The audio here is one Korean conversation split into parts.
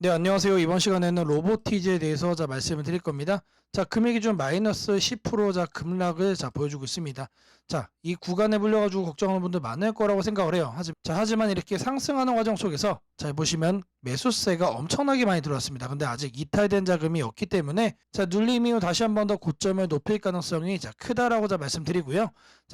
네, 안녕하세요. 이번 시간에는 로보티즈에 대해서 말씀을 드릴 겁니다. 금액이 좀 마이너스 10% 급락을 보여주고 있습니다. 이 구간에 불려가지고 걱정하는 분들 많을 거라고 생각을 해요. 하지만 이렇게 상승하는 과정 속에서 보시면 매수세가 엄청나게 많이 들어왔습니다. 근데 아직 이탈된 자금이 없기 때문에 눌림 이후 다시 한 번 더 고점을 높일 가능성이 크다라고 말씀드리고요.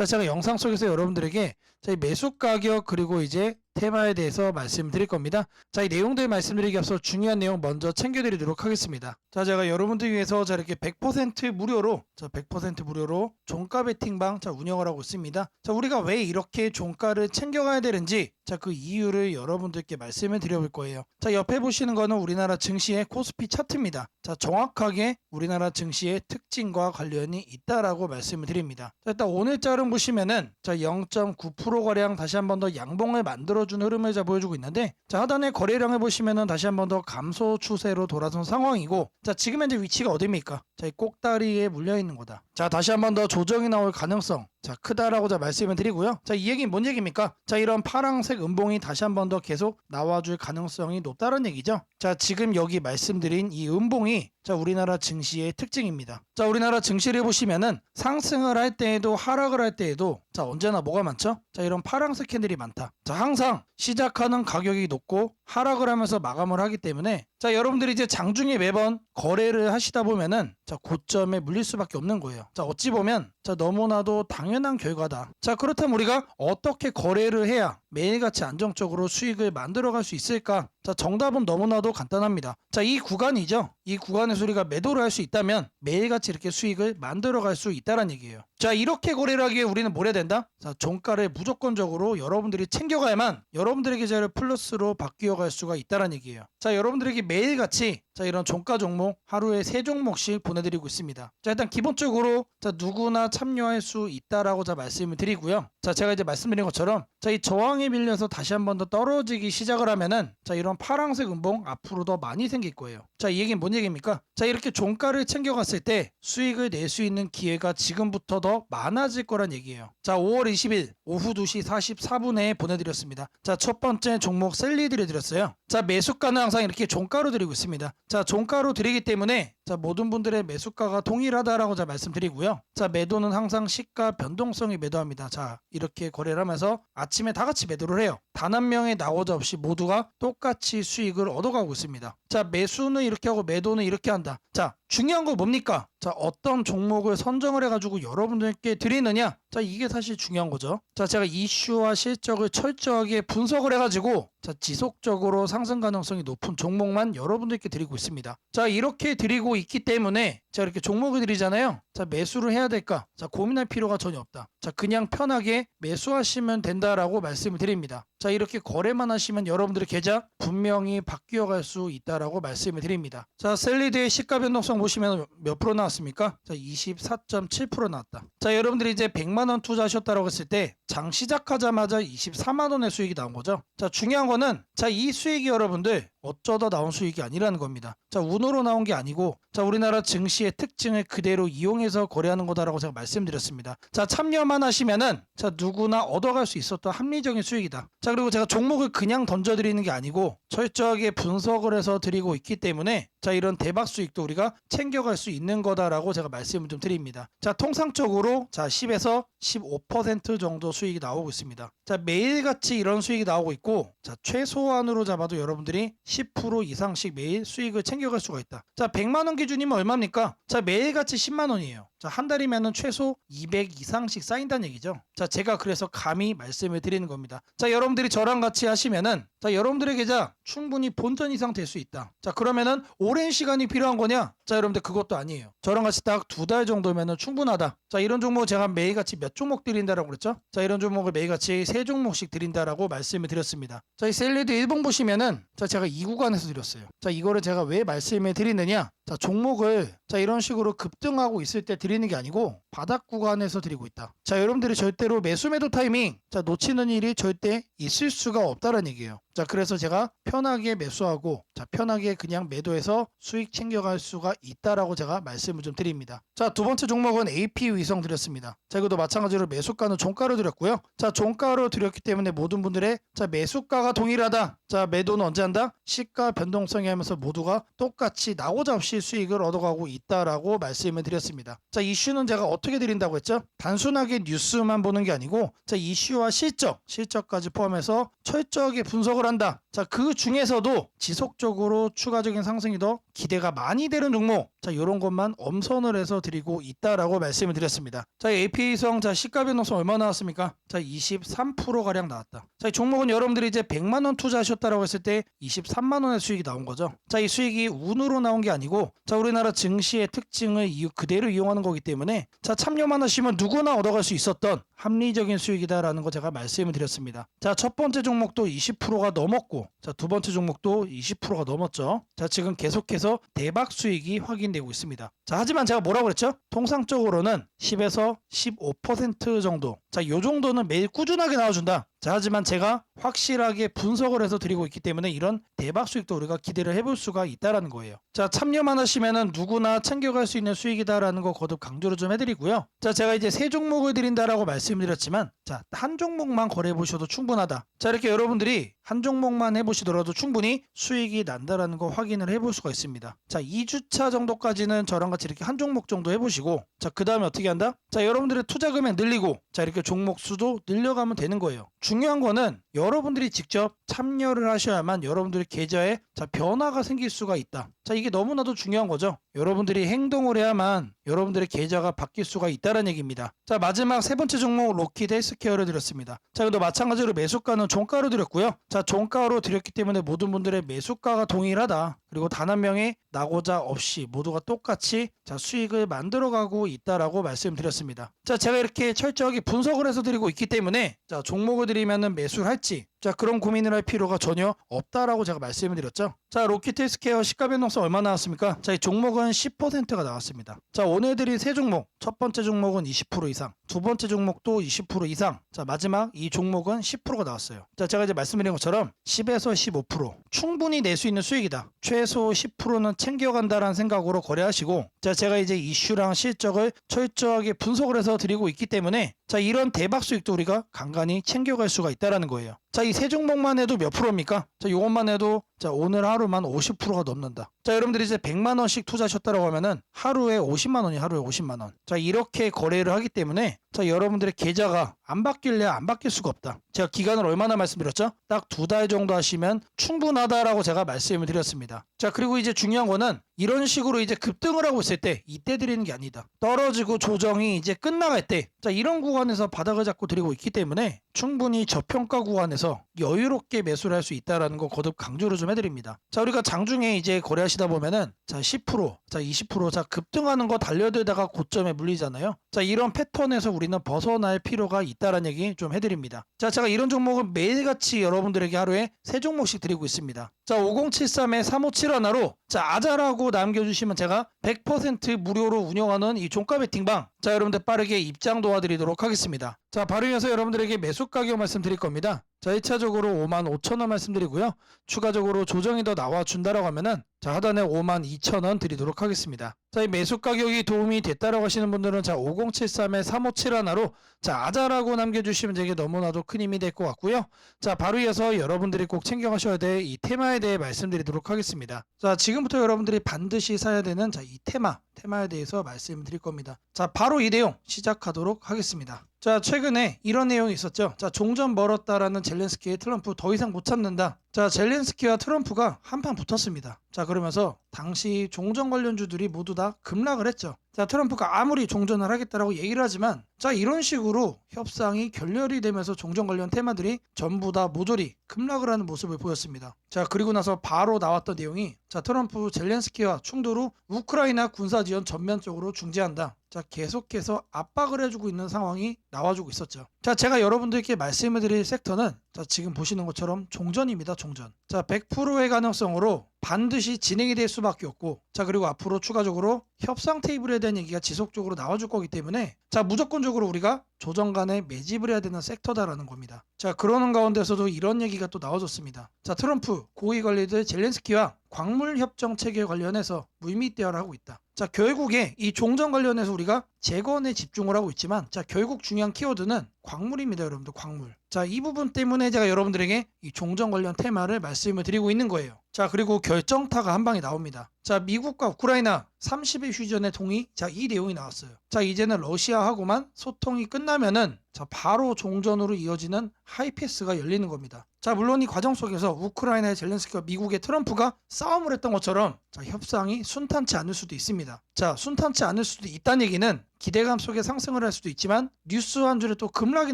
제가 영상 속에서 여러분들에게 이 매수 가격 그리고 이제 테마에 대해서 말씀드릴 겁니다. 이 내용들 말씀드리기 앞서 중요한 내용 먼저 챙겨드리도록 하겠습니다. 제가 여러분들 위해서 이렇게 100% 무료로 100% 무료로 종가 베팅방 운영을 하고 있습니다. 우리가 왜 이렇게 종가를 챙겨가야 되는지 그 이유를 여러분들께 말씀을 드려볼 거예요. 옆에 보시는 거는 우리나라 증시의 코스피 차트입니다. 정확하게 우리나라 증시의 특징과 관련이 있다라고 말씀을 드립니다. 일단 오늘 자료 보시면은 0.9%가량 다시 한 번 더 양봉을 만들어준 흐름을 보여주고 있는데 하단의 거래량을 보시면은 다시 한 번 더 감소 추세로 돌아선 상황이고 지금 현재 위치가 어디입니까? 이 꼭다리에 물려있는 거다. 다시 한 번 더 조정이 나올 가능성 크다라고 말씀을 드리고요. 이 얘기는 뭔 얘기입니까? 이런 파란색 음봉이 다시 한 번 더 계속 나와줄 가능성이 높다는 얘기죠. 지금 여기 말씀드린 이 음봉이 우리나라 증시의 특징입니다. 우리나라 증시를 보시면은 상승을 할 때에도 하락을 할 때에도 언제나 뭐가 많죠? 이런 파란색 캔들이 많다. 항상 시작하는 가격이 높고 하락을 하면서 마감을 하기 때문에 여러분들이 이제 장중에 매번 거래를 하시다 보면은 고점에 물릴 수밖에 없는 거예요. 어찌 보면 너무나도 당연한 결과다. 그렇다면 우리가 어떻게 거래를 해야 매일같이 안정적으로 수익을 만들어갈 수 있을까? 정답은 너무나도 간단합니다. 이 구간이죠. 이 구간에서 우리가 매도를 할 수 있다면 매일같이 이렇게 수익을 만들어갈 수 있다는 얘기예요. 이렇게 거래를 하기에 우리는 뭘 해야 된다? 종가를 무조건적으로 여러분들이 챙겨가야만 여러분들에게 플러스로 바뀌어갈 수가 있다는 얘기예요. 여러분들에게 매일같이 이런 종가 종목 하루에 3종목씩 보내드리고 있습니다. 일단 기본적으로 누구나 참여할 수 있다라고 말씀을 드리고요. 제가 이제 말씀드린 것처럼 이 저항에 밀려서 다시 한 번 더 떨어지기 시작을 하면은 이런 파란색 음봉 앞으로 더 많이 생길 거예요. 이 얘기는 뭔 얘기입니까? 이렇게 종가를 챙겨갔을 때 수익을 낼 수 있는 기회가 지금부터 더 많아질 거란 얘기예요. 5월 20일 오후 2시 44분에 보내드렸습니다. 첫 번째 종목 셀리 드렸어요. 매수가는 항상 이렇게 종가로 드리고 있습니다. 종가로 드리기 때문에 모든 분들의 매수가가 동일하다라고 말씀드리고요. 매도는 항상 시가 변동성이 매도합니다. 이렇게 거래를 하면서 아침에 다 같이 매도를 해요. 단 한 명의 낙오자 없이 모두가 똑같이 수익을 얻어가고 있습니다. 매수는 이렇게 하고 매도는 이렇게 한다. 중요한 거 뭡니까? 어떤 종목을 선정을 해가지고 여러분들께 드리느냐? 이게 사실 중요한 거죠. 제가 이슈와 실적을 철저하게 분석을 해가지고 지속적으로 상승 가능성이 높은 종목만 여러분들께 드리고 있습니다. 이렇게 드리고 있기 때문에 이렇게 종목을 드리잖아요. 매수를 해야 될까? 고민할 필요가 전혀 없다. 그냥 편하게 매수하시면 된다라고 말씀을 드립니다. 이렇게 거래만 하시면 여러분들의 계좌 분명히 바뀌어갈 수 있다라고 말씀을 드립니다. 셀리드의 시가 변동성 보시면 몇 프로 나왔습니까? 24.7% 나왔다. 여러분들이 이제 100만원 투자하셨다고 했을 때 장 시작하자마자 24만원의 수익이 나온 거죠. 중요한 거는 이 수익이 여러분들 어쩌다 나온 수익이 아니라는 겁니다. 운으로 나온 게 아니고 우리나라 증시의 특징을 그대로 이용해서 거래하는 거다라고 제가 말씀드렸습니다. 참여만 하시면은 누구나 얻어갈 수 있었던 합리적인 수익이다. 그리고 제가 종목을 그냥 던져드리는 게 아니고 철저하게 분석을 해서 드리고 있기 때문에 이런 대박 수익도 우리가 챙겨갈 수 있는 거다라고 제가 말씀을 좀 드립니다. 통상적으로 10에서 15% 정도 수익이 나오고 있습니다. 매일같이 이런 수익이 나오고 있고 최소한으로 잡아도 여러분들이 10% 이상씩 매일 수익을 챙겨갈 수가 있다. 100만원 기준이면 얼마입니까? 매일같이 10만원이에요. 한 달이면 최소 200 이상씩 쌓인다는 얘기죠. 제가 그래서 감히 말씀을 드리는 겁니다. 여러분들이 저랑 같이 하시면은 여러분들의 계좌 충분히 본전 이상 될 수 있다. 그러면은 오랜 시간이 필요한 거냐? 여러분들 그것도 아니에요. 저랑 같이 딱 2달 정도면은 충분하다. 이런 종목 제가 매일같이 몇 종목 드린다라고 그랬죠? 이런 종목을 매일같이 3종목씩 드린다라고 말씀을 드렸습니다. 이 셀리드 일봉 보시면은 제가 이 구간에서 드렸어요. 이거를 제가 왜 말씀을 드리느냐? 종목을 이런 식으로 급등하고 있을 때 드리는 게 아니고 바닥 구간에서 드리고 있다. 여러분들이 절대로 매수 매도 타이밍 놓치는 일이 절대 있을 수가 없다는 얘기예요. 자, 그래서 제가 편하게 매수하고 자, 편하게 그냥 매도해서 수익 챙겨갈 수가 있다라고 제가 말씀을 좀 드립니다. 자, 두 번째 종목은 AP 위성 드렸습니다. 자, 이것도 마찬가지로 매수가는 종가로 드렸고요. 자, 종가로 드렸기 때문에 모든 분들의 자, 매수가가 동일하다. 자, 매도는 언제 한다? 시가 변동성이 하면서 모두가 똑같이 나오자 없이 수익을 얻어가고 있다라고 말씀을 드렸습니다. 자, 이슈는 제가 어떻게 드린다고 했죠? 단순하게 뉴스만 보는 게 아니고 자, 이슈와 실적까지 포함해서 철저하게 분석을 한다. 자, 그 중에서도 지속적으로 추가적인 상승이 더 기대가 많이 되는 종목, 자, 이런 것만 엄선을 해서 드리고 있다라고 말씀을 드렸습니다. 자, AP성 자, 시가 변동성 얼마 나왔습니까? 자, 23% 가량 나왔다. 자, 이 종목은 여러분들이 이제 100만 원 투자하셨다라고 했을 때 23만 원의 수익이 나온 거죠. 자, 이 수익이 운으로 나온 게 아니고 자, 우리나라 증시의 특징을 그대로 이용하는 거기 때문에 자, 참여만 하시면 누구나 얻어갈 수 있었던 합리적인 수익이다라는 거 제가 말씀을 드렸습니다. 자, 첫 번째 종목도 20%가 넘었고 자, 두 번째 종목도 20%가 넘었죠. 자, 지금 계속해서 대박 수익이 확인되고 있습니다. 자, 하지만 제가 뭐라고 그랬죠? 통상적으로는 10에서 15% 정도. 자, 요 정도는 매일 꾸준하게 나와준다. 자, 하지만 제가 확실하게 분석을 해서 드리고 있기 때문에 이런 대박 수익도 우리가 기대를 해볼 수가 있다라는 거예요. 자, 참여만 하시면은 누구나 챙겨갈 수 있는 수익이다라는 거 거듭 강조를 좀 해드리고요. 자, 제가 이제 세 종목을 드린다라고 말씀드렸지만 자, 한 종목만 거래해 보셔도 충분하다. 자, 이렇게 여러분들이 한 종목만 해보시더라도 충분히 수익이 난다라는 거 확인을 해볼 수가 있습니다. 자, 2주차 정도까지는 저랑 같이 이렇게 한 종목 정도 해보시고 자, 그 다음에 어떻게 한다? 자, 여러분들의 투자 금액 늘리고 자, 이렇게 종목 수도 늘려가면 되는 거예요. 중요한 거는 여러분들이 직접 참여를 하셔야만 여러분들의 계좌에 자, 변화가 생길 수가 있다. 자, 이게 너무나도 중요한 거죠. 여러분들이 행동을 해야만 여러분들의 계좌가 바뀔 수가 있다는 얘기입니다. 자, 마지막 세 번째 종목 로키드 헬스케어를 드렸습니다. 자, 이것도 마찬가지로 매수가는 종가로 드렸고요. 자, 종가로 드렸기 때문에 모든 분들의 매수가가 동일하다. 그리고 단 한 명이 나고자 없이 모두가 똑같이 자, 수익을 만들어가고 있다라고 말씀드렸습니다. 자, 제가 이렇게 철저하게 분석을 해서 드리고 있기 때문에 자, 종목을 드리면은 매수를 할지 자, 그런 고민을 할 필요가 전혀 없다라고 제가 말씀을 드렸죠. 자, 로키드 헬스케어 시가 변동성 얼마 나왔습니까? 자, 이 종목은 10%가 나왔습니다. 자, 오늘 드린 세 종목, 첫 번째 종목은 20% 이상, 두 번째 종목도 20% 이상, 자, 마지막 이 종목은 10%가 나왔어요. 자, 제가 이제 말씀드린 것처럼 10에서 15% 충분히 낼 수 있는 수익이다. 최소 10%는 챙겨간다라는 생각으로 거래하시고 자, 제가 이제 이슈랑 실적을 철저하게 분석을 해서 드리고 있기 때문에 자, 이런 대박 수익도 우리가 간간히 챙겨갈 수가 있다라는 거예요. 자, 이 세 종목만 해도 몇 프로입니까? 자, 이것만 해도 자, 오늘 하루만 50%가 넘는다. 자, 여러분들이 이제 100만 원씩 투자하셨다고 하면은 하루에 50만 원이 하루에 50만 원. 자, 이렇게 거래를 하기 때문에 자, 여러분들의 계좌가 안 바뀔래 안 바뀔 수가 없다. 제가 기간을 얼마나 말씀드렸죠? 딱 2달 정도 하시면 충분하다라고 제가 말씀을 드렸습니다. 자, 그리고 이제 중요한 거는 이런 식으로 이제 급등을 하고 있을 때 이때 드리는 게 아니다. 떨어지고 조정이 이제 끝나갈 때 자, 이런 구간에서 바닥을 잡고 드리고 있기 때문에 충분히 저평가 구간에서 여유롭게 매수를 할 수 있다라는 거 거듭 강조를 좀 해드립니다. 자, 우리가 장중에 이제 거래하시다 보면은 자, 10%, 자, 20% 자, 급등하는 거 달려들다가 고점에 물리잖아요. 자, 이런 패턴에서 우리는 벗어날 필요가 있다라는 얘기 좀 해드립니다. 자, 제가 이런 종목은 매일같이 여러분들에게 하루에 3종목씩 드리고 있습니다. 자, 5073에 3571로 자, 아자라고 남겨주시면 제가 100% 무료로 운영하는 이 종가 베팅방 자, 여러분들 빠르게 입장 도와드리도록 하겠습니다. 자, 바로 이어서 여러분들에게 매수 가격 말씀드릴 겁니다. 자, 1차적으로 55,000원 말씀드리고요. 추가적으로 조정이 더 나와준다라고 하면은 자, 하단에 52,000원 드리도록 하겠습니다. 자, 이 매수 가격이 도움이 됐다라고 하시는 분들은 자, 5073에 3571로 자, 아자라고 남겨주시면 되게 너무나도 큰 힘이 될 것 같고요. 자, 바로 이어서 여러분들이 꼭 챙겨가셔야 될 이 테마에 대해 말씀드리도록 하겠습니다. 자, 지금부터 여러분들이 반드시 사야 되는 자, 이 테마에 대해서 말씀드릴 겁니다. 자, 바로 이 내용 시작하도록 하겠습니다. 자, 최근에 이런 내용이 있었죠. 자, 종전 멀었다라는 젤렌스키의 트럼프 더 이상 못 참는다. 자, 젤렌스키와 트럼프가 한판 붙었습니다. 자, 그러면서 당시 종전 관련주들이 모두 다 급락을 했죠. 자, 트럼프가 아무리 종전을 하겠다라고 얘기를 하지만 자, 이런 식으로 협상이 결렬이 되면서 종전 관련 테마들이 전부 다 모조리 급락을 하는 모습을 보였습니다. 자, 그리고 나서 바로 나왔던 내용이 자, 트럼프 젤렌스키와 충돌 후 우크라이나 군사 지원 전면적으로 중지한다. 자, 계속해서 압박을 해주고 있는 상황이 나와주고 있었죠. 자, 제가 여러분들께 말씀을 드릴 섹터는 자, 지금 보시는 것처럼 종전입니다. 종전. 자, 100%의 가능성으로 반드시 진행이 될 수밖에 없고, 자, 그리고 앞으로 추가적으로 협상 테이블에 대한 얘기가 지속적으로 나와줄 거기 때문에 자, 무조건적으로 우리가 조정 간에 매집을 해야 되는 섹터다라는 겁니다. 자, 그러는 가운데서도 이런 얘기가 또 나와줬습니다. 자, 트럼프 고위 관리들 젤렌스키와 광물 협정 체계 관련해서 물밑 대화를 하고 있다. 자, 결국에 이 종전 관련해서 우리가 재건에 집중을 하고 있지만 자, 결국 중요한 키워드는 광물입니다. 여러분들, 광물. 자, 이 부분 때문에 제가 여러분들에게 이 종전 관련 테마를 말씀을 드리고 있는 거예요. 자, 그리고 결정타가 한 방에 나옵니다. 자, 미국과 우크라이나 30일 휴전의 동의. 자, 이 내용이 나왔어요. 자, 이제는 러시아하고만 소통이 끝나면은 자, 바로 종전으로 이어지는 하이패스가 열리는 겁니다. 자, 물론 이 과정 속에서 우크라이나의 젤렌스키와 미국의 트럼프가 싸움을 했던 것처럼 자, 협상이 순탄치 않을 수도 있습니다. 자, 순탄치 않을 수도 있다는 얘기는 기대감 속에 상승을 할 수도 있지만 뉴스 한 줄에 또 급락이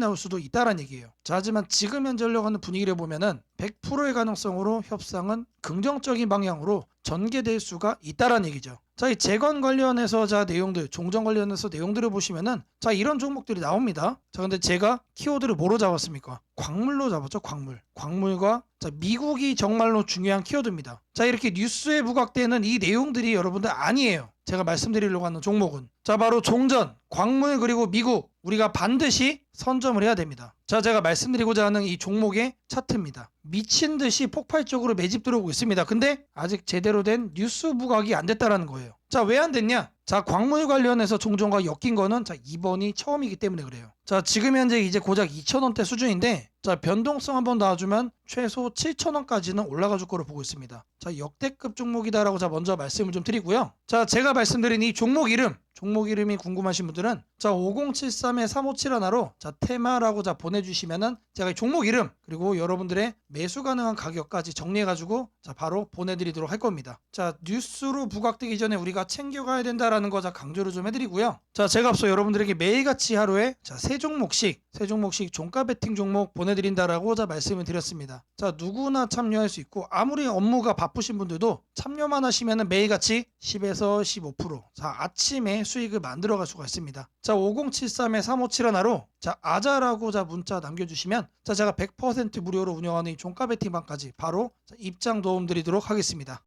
나올 수도 있다는 얘기예요. 자, 하지만 지금 현재 흘러가는 분위기를 보면은 100%의 가능성으로 협상은 긍정적인 방향으로 전개될 수가 있다는 얘기죠. 자, 이 재건 관련해서 자, 내용들, 종전 관련해서 내용들을 보시면은 자, 이런 종목들이 나옵니다. 자, 근데 제가 키워드를 뭐로 잡았습니까? 광물로 잡았죠. 광물. 광물과 자, 미국이 정말로 중요한 키워드입니다. 자, 이렇게 뉴스에 부각되는 이 내용들이 여러분들 아니에요. 제가 말씀드리려고 하는 종목은 자, 바로 종전, 광물, 그리고 미국, 우리가 반드시 선점을 해야 됩니다. 자, 제가 말씀드리고자 하는 이 종목의 차트입니다. 미친 듯이 폭발적으로 매집 들어오고 있습니다. 근데 아직 제대로 된 뉴스 부각이 안 됐다라는 거예요. 자, 왜 안 됐냐? 자, 광물 관련해서 종전과 엮인 거는 자, 이번이 처음이기 때문에 그래요. 자, 지금 현재 이제 고작 2,000원대 수준인데 자, 변동성 한번 놔주면 최소 7,000원까지는 올라가 줄 거로 보고 있습니다. 자, 역대급 종목이다라고 자, 먼저 말씀을 좀 드리고요. 자, 제가 말씀드린 이 종목 이름이 궁금하신 분들은 자, 5073에 3571로 자, 테마라고 자, 보내주시면은 제가 이 종목 이름 그리고 여러분들의 매수 가능한 가격까지 정리해가지고 자, 바로 보내드리도록 할 겁니다. 자, 뉴스로 부각되기 전에 우리가 챙겨가야 된다라는 거 자, 강조를 좀 해드리고요. 자, 제가 앞서 여러분들에게 매일같이 하루에 자, 세 종목씩 종가 베팅 종목 보내드린다라고 자, 말씀을 드렸습니다. 자, 누구나 참여할 수 있고 아무리 업무가 바쁘신 분들도 참여만 하시면은 매일같이 10에서 15% 자, 아침에 수익을 만들어갈 수가 있습니다. 자, 5073에 3571로 자, 아자라고 자, 문자 남겨주시면 자, 제가 100% 무료로 운영하는 이 종가 베팅방까지 바로 자, 입장 도움 드리도록 하겠습니다.